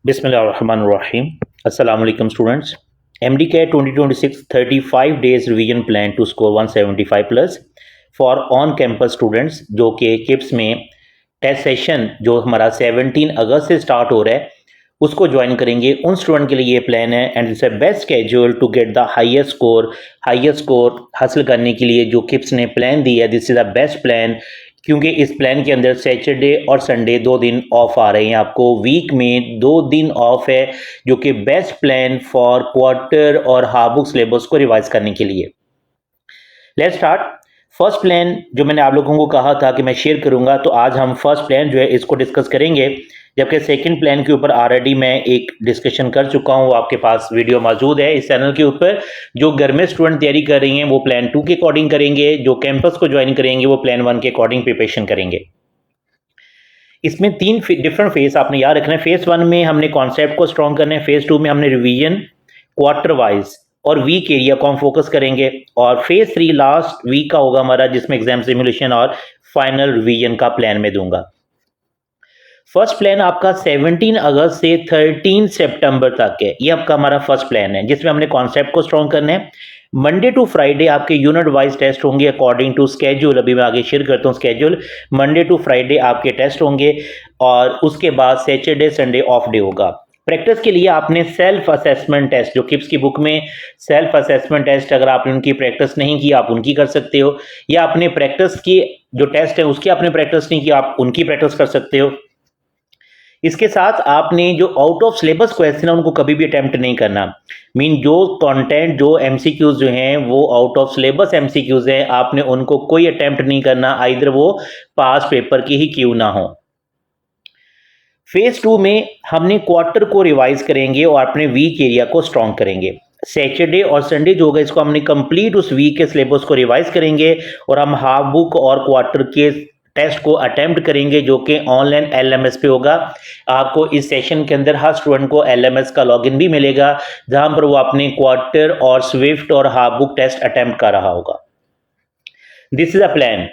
Bismillahirrahmanirrahim. Assalamu alaikum students. MDCAT 2026 35 days revision plan to score 175 plus for on campus students जो कि kips में test session जो हमारा 17 अगस्त से स्टार्ट हो रहा है उसको ज्वाइन करेंगे। उन स्टूडेंट के लिए ये प्लान है and it's a best schedule to get the highest score हासिल करने के लिए जो किप्स ने प्लान दिया है। This is the best plan क्योंकि इस प्लान के अंदर सैटरडे और संडे 2 दिन ऑफ आ रहे हैं। आपको वीक में 2 दिन ऑफ है जो कि बेस्ट प्लान फॉर क्वार्टर और हाफ बुक सिलेबस को रिवाइज करने के लिए। Let's start. फर्स्ट प्लान जो मैंने आप लोगों को कहा था कि मैं शेयर करूंगा, तो आज हम फर्स्ट प्लान जो है इसको डिस्कस करेंगे, जबकि सेकंड प्लान के ऊपर ऑलरेडी मैं एक डिस्कशन कर चुका हूं। आपके पास वीडियो मौजूद है इस चैनल के ऊपर। जो घर में स्टूडेंट तैयारी कर रही हैं वो प्लान 2 के अकॉर्डिंग करेंगे, जो कैंपस को ज्वाइन करेंगे वो प्लान 1 के अकॉर्डिंग प्रिपरेशन करेंगे। इसमें 3 डिफरेंट फेज आपने याद रखना है। फेज 1 में हमने कॉन्सेप्ट को स्ट्रॉन्ग करना है, फेज 2 में हमने रिवीजन क्वार्टर वाइज और वीक एरिया को हम फोकस करेंगे, और फेज 3 लास्ट वीक का होगा हमारा, जिसमें एग्जाम सिमुलेशन और फाइनल रिवीजन का प्लान मैं दूंगा। फर्स्ट प्लान आपका 17 अगस्त से 13 सितंबर तक है। ये आपका हमारा फर्स्ट प्लान है जिसमें हमने कॉन्सेप्ट को स्ट्रॉन्ग करना है। मंडे टू फ्राइडे आपके यूनिट वाइज टेस्ट होंगे अकॉर्डिंग टू स्केड्यूल। अभी मैं आगे शेयर करता हूँ स्केड्यूल। मंडे टू फ्राइडे आपके टेस्ट होंगे और उसके बाद सैटरडे संडे ऑफ डे होगा। प्रैक्टिस के लिए आपने सेल्फ असेसमेंट टेस्ट, जो किप्स की बुक में सेल्फ असेसमेंट टेस्ट, अगर आपने उनकी प्रैक्टिस नहीं की आप उनकी कर सकते हो, या आपने प्रैक्टिस की जो टेस्ट है उसकी आपने प्रैक्टिस नहीं की आप उनकी प्रैक्टिस कर सकते हो। इसके साथ आपने जो आउट ऑफ सिलेबस क्वेश्चन है उनको कभी भी अटेम्प्ट नहीं करना। मीन जो कंटेंट जो एमसीक्यूज जो हैं वो आउट ऑफ सिलेबस एमसीक्यूज हैं, आपने उनको कोई अटेम्प्ट नहीं करना, आइदर वो पास पेपर की ही क्यों ना हो। फेज 2 में हमने क्वार्टर को रिवाइज करेंगे और अपने वीक एरिया को स्ट्रॉन्ग करेंगे। सैटरडे और संडे जो होगा इसको हमने कंप्लीट उस वीक के सिलेबस को रिवाइज करेंगे और हम हाफ बुक और क्वार्टर के टेस्ट को अटेम्प्ट करेंगे जो कि ऑनलाइन एलएमएस पे होगा। आपको इस सेशन के अंदर हर स्टूडेंट को एलएमएस का लॉगिन भी मिलेगा जहां पर वो अपने क्वार्टर और स्विफ्ट और हाफ बुक टेस्ट अटेम्प्ट कर रहा होगा। This is a plan.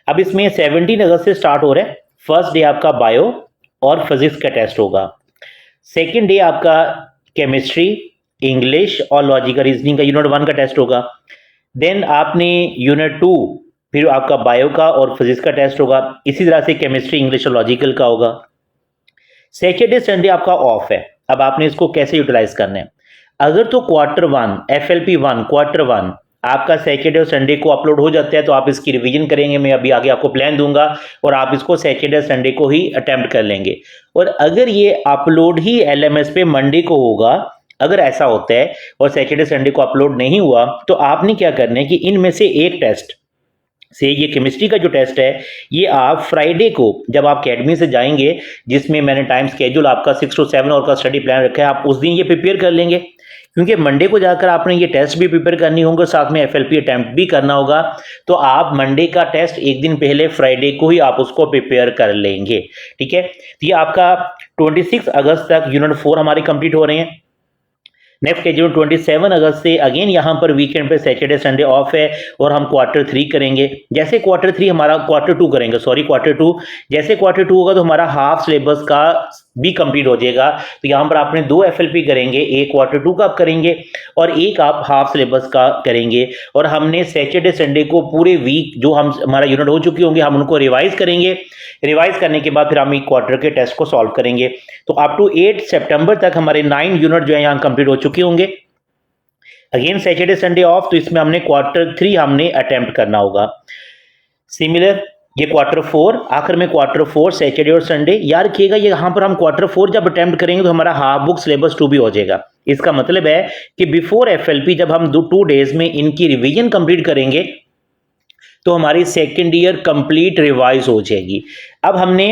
अब इसमें 17 अगस्त से स्टार्ट हो रहा है। फर्स्ट डे आपका बायो और फिजिक्स का टेस्ट होगा। सेकेंड डे आपका केमिस्ट्री, इंग्लिश और लॉजिकल रीजनिंग का यूनिट 1 का टेस्ट होगा। देन आपने यूनिट 2 फिर आपका बायो का और फिजिक्स का टेस्ट होगा। इसी तरह से केमिस्ट्री, इंग्लिश और लॉजिकल का होगा। सैटरडे संडे आपका ऑफ है। अब आपने इसको कैसे यूटिलाइज करना है? अगर तो क्वार्टर 1 FLP 1 क्वार्टर 1 आपका सैटरडे और संडे को अपलोड हो जाता है तो आप इसकी रिवीजन करेंगे। मैं अभी आगे आपको प्लान दूंगा और आप इसको सैटरडे संडे को ही अटेम्प्ट कर लेंगे। और अगर ये अपलोड ही LMS पे मंडे को होगा, अगर ऐसा होता है और सैटरडे संडे को अपलोड नहीं हुआ, तो आपने क्या करना है कि इनमें से एक टेस्ट से, ये केमिस्ट्री का जो टेस्ट है ये आप फ्राइडे को जब आप अकेडमी से जाएंगे, जिसमें मैंने टाइम स्केड्यूल आपका 6 to 7 आवर का स्टडी प्लान रखा है, आप उस दिन ये प्रिपेयर कर लेंगे। क्योंकि मंडे को जाकर आपने ये टेस्ट भी प्रिपेयर करनी होंगे, साथ में FLP अटेम्प्ट भी करना होगा, तो आप मंडे का टेस्ट एक दिन पहले फ्राइडे को ही आप उसको प्रिपेयर कर लेंगे। ठीक है, तो ये आपका 26 अगस्त तक यूनिट 4 हमारे कंप्लीट हो रहे हैं। नेक्स्ट शेड्यूल 27 अगस्त से अगेन यहाँ पर वीकेंड पे सैटरडे संडे ऑफ है और हम क्वार्टर 3 करेंगे। जैसे क्वार्टर 3 हमारा क्वार्टर 2 करेंगे, सॉरी क्वार्टर 2, जैसे क्वार्टर 2 होगा तो हमारा हाफ सिलेबस का भी कंप्लीट हो जाएगा। तो यहाँ पर आपने 2 FLP करेंगे, एक क्वार्टर 2 का आप करेंगे और एक आप हाफ सिलेबस का करेंगे। और हमने सैटरडे संडे को पूरे वीक जो हम हमारा यूनिट हो चुके होंगे हम उनको रिवाइज करेंगे। रिवाइज करने के बाद फिर हम एक क्वार्टर के टेस्ट को सॉल्व करेंगे। तो अप टू 8 सितंबर तक हमारे 9 यूनिट जो है यहाँ कंप्लीट हो चुके होंगे। अगेन सैटरडे संडे ऑफ, तो इसमें हमने क्वार्टर 3 हमने अटेम्प्ट करना होगा। सिमिलर ये क्वार्टर 4, आखिर में क्वार्टर 4 सैटरडे और संडे। याद रखिएगा ये यहाँ पर हम क्वार्टर 4 जब अटेम्प्ट करेंगे तो हमारा हाफ बुक सिलेबस 2 भी हो जाएगा। इसका मतलब है कि बिफोर FLP जब हम 2 डेज में इनकी रिवीजन कंप्लीट करेंगे तो हमारी सेकेंड ईयर कंप्लीट रिवाइज हो जाएगी। अब हमने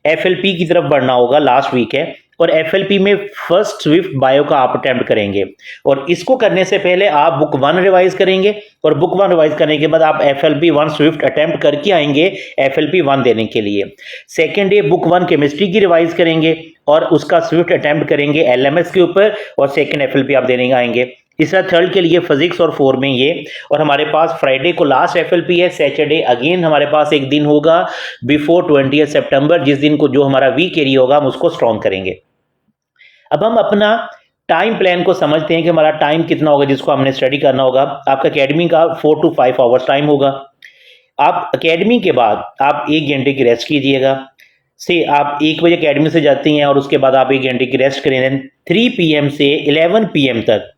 FLP की तरफ बढ़ना होगा, लास्ट वीक है, और FLP में फर्स्ट स्विफ्ट बायो का आप अटेम्प्ट करेंगे। और इसको करने से पहले आप बुक 1 रिवाइज करेंगे और बुक 1 रिवाइज करने के बाद आप FLP 1 स्विफ्ट अटेम्प्ट करके आएंगे FLP 1 देने के लिए। सेकेंड डे बुक 1 केमिस्ट्री की रिवाइज करेंगे और उसका स्विफ्ट अटेम्प्ट करेंगे LMS के ऊपर और सेकेंड FLP आप देने आएंगे। इस तरह थर्ड के लिए फिजिक्स और 4 में ये, और हमारे पास फ्राइडे को लास्ट FLP है। सैटरडे अगेन हमारे पास एक दिन होगा बिफोर 20 सितंबर, जिस दिन को जो हमारा वीक एरिया होगा हम उसको स्ट्रॉन्ग करेंगे। अब हम अपना टाइम प्लान को समझते हैं कि हमारा टाइम कितना होगा जिसको हमने स्टडी करना होगा। आपका एकेडमी का 4 to 5 आवर्स टाइम होगा। आप एकेडमी के बाद आप 1 घंटे की रेस्ट कीजिएगा। से आप 1 बजे एकेडमी से जाती हैं और उसके बाद आप 1 घंटे की रेस्ट करें। देन 3 PM से 11 PM तक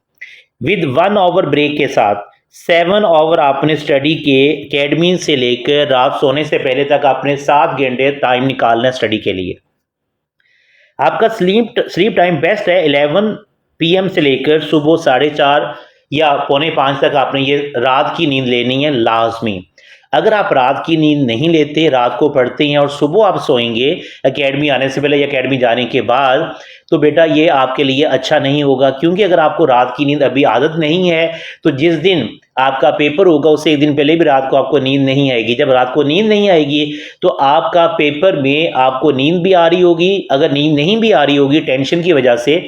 विद 1 आवर ब्रेक के साथ 7 आवर आपने स्टडी के एकेडमी से लेकर रात सोने से पहले तक आपने 7 घंटे टाइम निकालना है स्टडी के लिए। आपका स्लीप टाइम बेस्ट है 11 PM से लेकर सुबह 4:30 या 4:45 तक आपने ये रात की नींद लेनी है लाजमी। अगर आप रात की नींद नहीं लेते, रात को पढ़ते हैं और सुबह आप सोएंगे एकेडमी आने से पहले या एकेडमी जाने के बाद, तो बेटा ये आपके लिए अच्छा नहीं होगा। क्योंकि अगर आपको रात की नींद अभी आदत नहीं है तो जिस दिन आपका पेपर होगा उससे 1 दिन पहले भी रात को आपको नींद नहीं आएगी। जब रात को नींद नहीं आएगी तो आपका पेपर में आपको नींद भी आ रही होगी। अगर नींद नहीं भी आ रही होगी टेंशन की वजह से,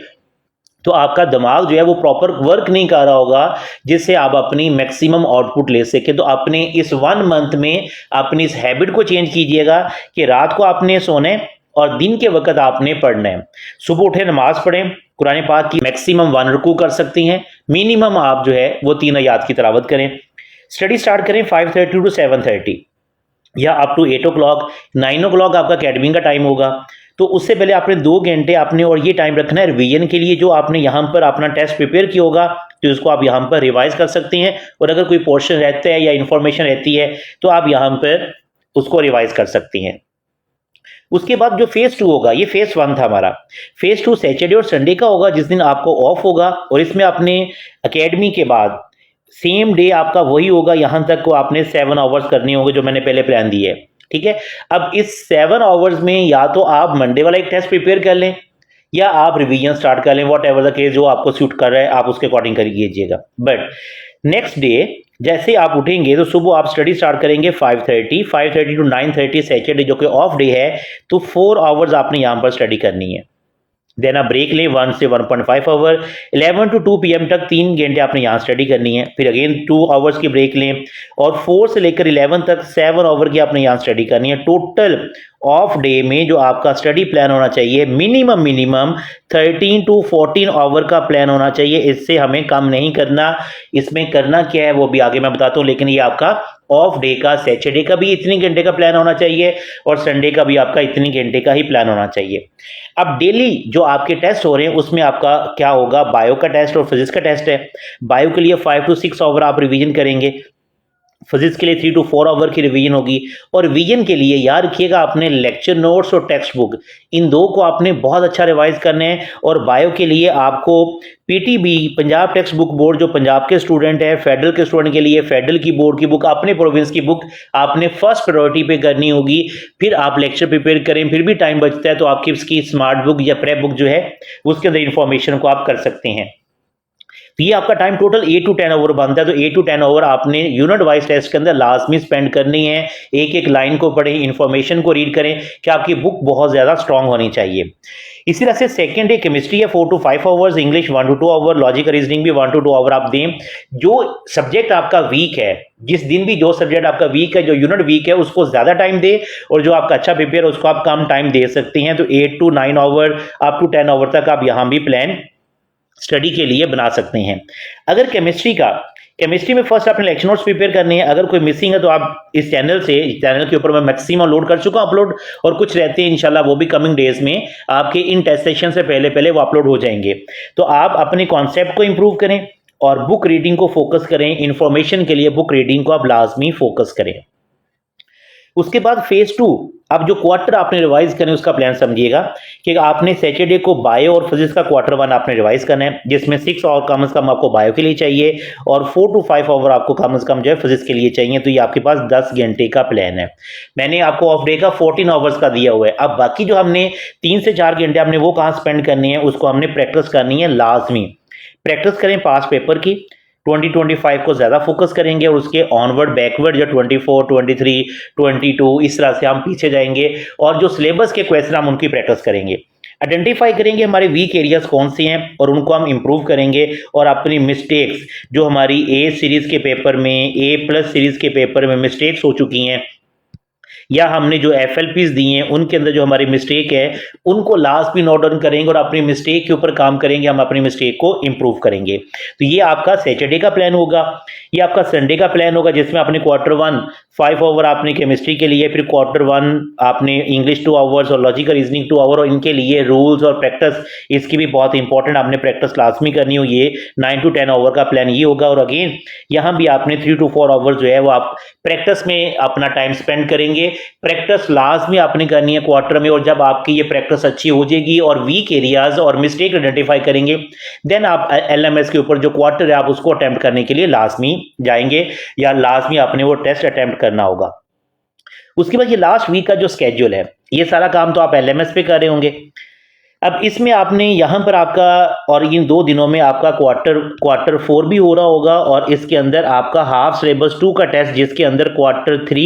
तो आपका दिमाग जो है वो प्रॉपर वर्क नहीं कर रहा होगा जिससे आप अपनी मैक्सिमम आउटपुट ले सके। तो अपने इस 1 मंथ में अपनी इस हैबिट को चेंज कीजिएगा कि रात को आपने सोना है और दिन के वक्त आपने पढ़ना है। सुबह उठे नमाज पढ़ें, कुरान पाक की मैक्सिमम 1 रुकू कर सकती हैं, मिनिमम आप जो है वो 3 आयत की तिलावत करें। स्टडी स्टार्ट करें 5:30 to 7:30 या अप टू 8 o'clock। 9 o'clock आपका अकेडमी का टाइम होगा। तो उससे पहले आपने 2 घंटे आपने और ये टाइम रखना है रिवीजन के लिए। जो आपने यहाँ पर अपना टेस्ट प्रिपेयर किया होगा तो इसको आप यहाँ पर रिवाइज कर सकते हैं और अगर कोई पोर्शन रहता है या इंफॉर्मेशन रहती है तो आप यहाँ पर उसको रिवाइज कर सकती हैं। उसके बाद जो फेज 2 होगा, ये फेज 1 था हमारा। फेज 2 सैटरडे और संडे का होगा जिस दिन आपको ऑफ होगा और इसमें आपने एकेडमी के बाद सेम डे आपका वही होगा, यहां तक को आपने 7 आवर्स करने होंगे जो मैंने पहले प्लान दिए है। ठीक है, अब इस 7 आवर्स में या तो आप मंडे वाला एक टेस्ट प्रिपेयर कर लें या आप रिवीजन स्टार्ट कर लें, वॉट एवर द केस जो आपको सूट कर रहा है आप उसके अकॉर्डिंग कर कीजिएगा। बट नेक्स्ट डे जैसे आप उठेंगे तो सुबह आप स्टडी स्टार्ट करेंगे 5:30 to 9:30 सैटरडे जो कि ऑफ डे है, तो 4 आवर्स आपने यहाँ पर स्टडी करनी है। देन आप ब्रेक लें 1 से 1.5 आवर। 11 to 2 PM तक 3 घंटे आपने यहाँ स्टडी करनी है। फिर अगेन 2 आवर्स की ब्रेक लें और 4 से लेकर 11 तक 7 आवर की आपने यहाँ स्टडी करनी है। टोटल ऑफ डे में जो आपका स्टडी प्लान होना चाहिए मिनिमम 13 to 14 आवर का प्लान होना चाहिए। इससे हमें कम नहीं करना। इसमें करना क्या है वो भी आगे मैं बताता हूँ, लेकिन ये आपका ऑफ डे का, सैटरडे का भी इतनी घंटे का प्लान होना चाहिए और संडे का भी आपका इतनी घंटे का ही प्लान होना चाहिए। अब डेली जो आपके टेस्ट हो रहे हैं उसमें आपका क्या होगा, बायो का टेस्ट और फिजिक्स का टेस्ट है। बायो के लिए 5 to 6 आवर आप रिवीजन करेंगे, फिजिक्स के लिए 3 to 4 आवर की रिवीजन होगी। और रिवीजन के लिए याद रखिएगा आपने लेक्चर नोट्स और टेक्स्ट बुक इन दो को आपने बहुत अच्छा रिवाइज करना है। और बायो के लिए आपको PTB Punjab text book board जो पंजाब के स्टूडेंट है, फेडरल के स्टूडेंट के लिए फेडरल की बोर्ड की बुक, अपने प्रोविंस की बुक आपने फर्स्ट प्रायोरिटी पे करनी होगी। फिर आप लेक्चर प्रिपेयर करें, फिर भी टाइम बचता है तो आपकी इसकी स्मार्ट बुक या प्रेप बुक जो है उसके अंदर इंफॉर्मेशन को आप कर सकते हैं। तो ये आपका टाइम टोटल 8 to 10 आवर बनता है। तो 8 to 10 आवर आपने यूनिट वाइज टेस्ट के अंदर लाजमी स्पेंड करनी है। एक एक लाइन को पढ़ें, इंफॉर्मेशन को रीड करें कि आपकी बुक बहुत ज्यादा स्ट्रांग होनी चाहिए। इसी तरह से सेकंड डे केमिस्ट्री है 4 to 5 hours, English 1 to 2 hour, logic reasoning भी 1 to 2 आवर आप दें। जो सब्जेक्ट आपका वीक है, जिस दिन भी जो सब्जेक्ट आपका वीक है, जो यूनिट वीक है उसको ज्यादा टाइम दे और जो आपका अच्छा पेपर है उसको आप कम टाइम दे सकते हैं। तो 8 to 9 hour up to 10 hour तक आप यहां भी प्लान स्टडी के लिए बना सकते हैं। अगर केमिस्ट्री में फर्स्ट आपने लेक्चर नोट्स प्रिपेयर करने हैं। अगर कोई मिसिंग है तो आप इस चैनल के ऊपर मैं मैक्सिमम लोड कर चुका हूं अपलोड, और कुछ रहते हैं इंशाल्लाह वो भी कमिंग डेज में आपके इन टेस्ट सेशन से पहले वो अपलोड हो जाएंगे। तो आप अपने कॉन्सेप्ट को इंप्रूव करें और बुक रीडिंग को फोकस करें। इंफॉर्मेशन के लिए बुक रीडिंग को आप लाजमी फोकस करें। उसके बाद फेज 2, अब जो क्वार्टर आपने रिवाइज करना है उसका प्लान समझिएगा कि आपने सैटरडे को बायो और फिजिक्स का क्वार्टर 1 आपने रिवाइज करना है, जिसमें 6 आवर कम से कम आपको बायो के लिए चाहिए और 4 to 5 आवर आपको कम से कम जो है फिजिक्स के लिए चाहिए। तो ये आपके पास 10 घंटे का प्लान है। मैंने आपको ऑफ डे का 14 आवर्स का दिया हुआ है। अब बाकी जो हमने 3 से 4 घंटे हमने वो कहाँ स्पेंड करनी है, उसको हमने प्रैक्टिस करनी है। लाजमी प्रैक्टिस करें पास पेपर की। 2025 को ज्यादा फोकस करेंगे और उसके ऑनवर्ड बैकवर्ड जो 24, 23, 22 इस तरह से हम पीछे जाएंगे और जो सिलेबस के क्वेश्चन हम उनकी प्रैक्टिस करेंगे। आइडेंटिफाई करेंगे हमारे वीक एरियाज कौन से हैं और उनको हम इंप्रूव करेंगे। और अपनी मिस्टेक्स जो हमारी ए सीरीज के पेपर में, A+ सीरीज के पेपर में मिस्टेक्स हो चुकी हैं, या हमने जो FLPs दी हैं उनके अंदर जो हमारी मिस्टेक है उनको लास्ट में नोट डाउन करेंगे और अपनी मिस्टेक के ऊपर काम करेंगे, हम अपनी मिस्टेक को इंप्रूव करेंगे। तो ये आपका सैटरडे का प्लान होगा। ये आपका संडे का प्लान होगा जिसमें आपने Q1 5 आवर आपने केमिस्ट्री के लिए, फिर Q1 आपने इंग्लिश 2 आवर्स और लॉजिकल रीजनिंग 2 आवर, और इनके लिए रूल्स और प्रैक्टिस इसकी भी बहुत इंपॉर्टेंट आपने प्रैक्टिस क्लास में करनी हो। ये 9 to 10 आवर का प्लान ये होगा। और अगेन यहाँ भी आपने 3 to 4 आवर्स जो है वो आप प्रैक्टिस में अपना टाइम स्पेंड करेंगे। प्रैक्टिस लास्ट में आपने करनी है क्वार्टर में, और जब आपकी ये प्रैक्टिस अच्छी हो जाएगी और वीक एरियाज और मिस्टेक आइडेंटिफाई करेंगे, देन आप LMS के ऊपर जो क्वार्टर है आप उसको अटेम्प्ट करने के लिए लास्ट में जाएंगे, या लास्ट में आपने वो टेस्ट अटेम्प्ट करना होगा। उसके बाद ये लास्ट वीक का जो स्केड्यूल है, ये सारा काम तो आप LMS पे कर रहे होंगे। अब इसमें आपने यहाँ पर आपका, और इन 2 दिनों में आपका Q4 भी हो रहा होगा, और इसके अंदर आपका हाफ सिलेबस 2 का टेस्ट जिसके अंदर Q3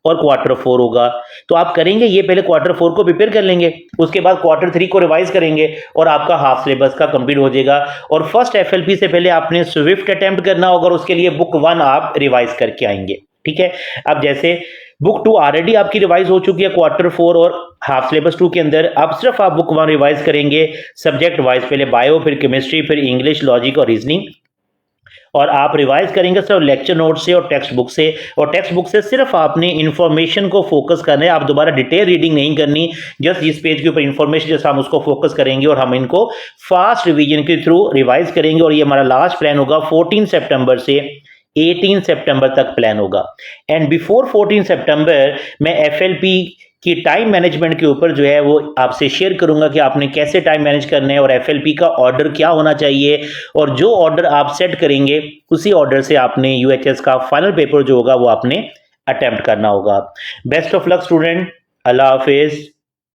और Q4 होगा। तो आप करेंगे ये, पहले Q4 को प्रिपेयर कर लेंगे, उसके बाद Q3 को रिवाइज करेंगे और आपका हाफ सिलेबस का कंप्लीट हो जाएगा। और फर्स्ट FLP से पहले आपने स्विफ्ट अटेम्प्ट करना होगा और उसके लिए बुक 1 आप रिवाइज करके आएंगे, ठीक है। अब जैसे बुक 2 ऑलरेडी आपकी रिवाइज हो चुकी है Q4 और हाफ सिलेबस 2 के अंदर, अब सिर्फ आप बुक 1 रिवाइज करेंगे सब्जेक्ट वाइज, पहले बायो, फिर केमिस्ट्री, फिर इंग्लिश, लॉजिक और रीजनिंग, और आप रिवाइज करेंगे सिर्फ लेक्चर नोट से और टेक्स्ट बुक से। और टेक्स्ट बुक से सिर्फ आपने इंफॉर्मेशन को फोकस करना है, आप दोबारा डिटेल रीडिंग नहीं करनी, जस्ट इस पेज के ऊपर इंफॉर्मेशन जैसा हम उसको फोकस करेंगे और हम इनको फास्ट रिवीजन के थ्रू रिवाइज करेंगे। और ये हमारा लास्ट प्लान होगा 14 सितंबर से 18 सितंबर तक प्लान होगा। एंड बिफोर 14 सितंबर मैं FLP की टाइम मैनेजमेंट के ऊपर जो है वो आपसे शेयर करूंगा कि आपने कैसे टाइम मैनेज करना है और FLP का ऑर्डर क्या होना चाहिए, और जो ऑर्डर आप सेट करेंगे उसी ऑर्डर से आपने UHS का फाइनल पेपर जो होगा वो आपने अटेम्प्ट करना होगा। Best of luck student, Allah Hafiz.